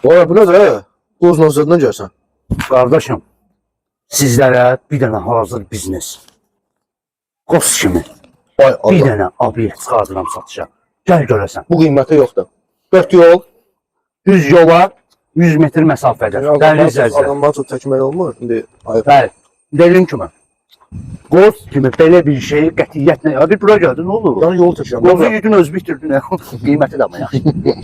Vay bu ne de? Uzun zadından görsən. Qardaşım, sizlərə bir dənə hazır biznes. Qos kimi Ay bir Allah. dənə obyekt çıxardıram satışa. Gəl görəsən. Bu qiyməti yoxdur. 4 yol. Düz yola 100 metr məsafədə. Dəhliz əzlə. Adamlar çox çəkmək olmur. İndi ay. Bəli. Dediyim kimi. Qos kimi belə bir şey qətiyyətlə. Ya bir bura gəldi, nə olur? Dan yol çəkirəm. Qozu yedin öz bitirdin. Qiyməti də amma yaxşı.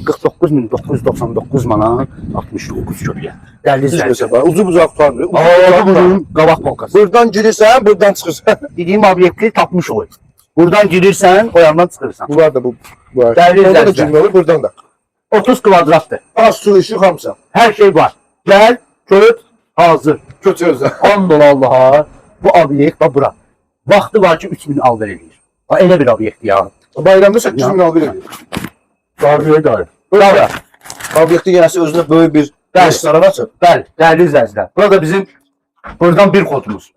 49.999 manat 69 köpəyə. Dəhliz Siz əzlə. mesela ucu bucaq tutarmıyor. Bunun qabaq polkası. Buradan girirsən, buradan çıxırsan. Dediyim obyekti tapmış ol. Buradan girirsən, o yandan çıxırsan. Bunlar da bu. Var. Dəhliz Orada da əzlə. girmə olur, buradan da. 30 kvadratdır. Az su işi hamısı. Hər şey var. Gəl, göt, hazır. Kötü özü. And ol Allaha. Bu obyekt bax bura. Vaxtı var ki 3000 alver eləyir. Ha, elə bir obyekt ya. Bayramda 8 min alır edir. Darıyor da. Bravo. Obyektin yenəsi özünə böyük bir Bəli. restoran açır. Bəli, dəyərli izləyicilər. Burada bizim buradan bir kodumuz.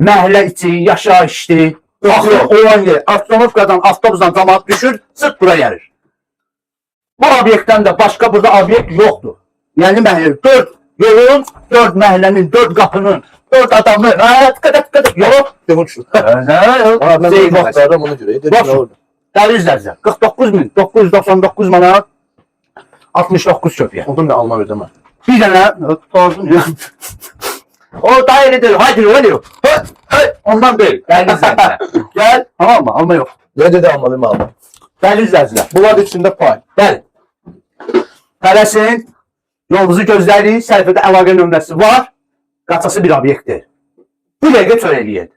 Məhəllə içi, yaşayışdı. Baxır, olan yer, avtomobildən, avtobusdan camaat düşür, sırt bura gəlir. Bu obyektdən də başqa burada obyekt yoxdur. Yəni məhəllə 4 yolun, 4 məhəllənin, 4 qapının, 4 adamın, tıqıdıq, yox. Demon şu. Mən Şey vaxtlarda bunu görə. Dedim Boş. nə oldu? Dəyərli izləyicilər, 49.999 manat 69 köpəyə. Ondan da alma ödəmə. Bir dənə tozun ya. O dairədir, haydi. Ondan deyil. Dəyərli izləyicilər. Gəl, tamam mı? Alma yox. Ne dedi almalıyım alma. Dəyərli izləyicilər. Bunlar içində pay. Bəli. Tələsin, yolunuzu gözləyin, səhifədə əlaqə nömrəsi var. Qaçası bir obyektdir. Bu dəqiqə çör eləyək.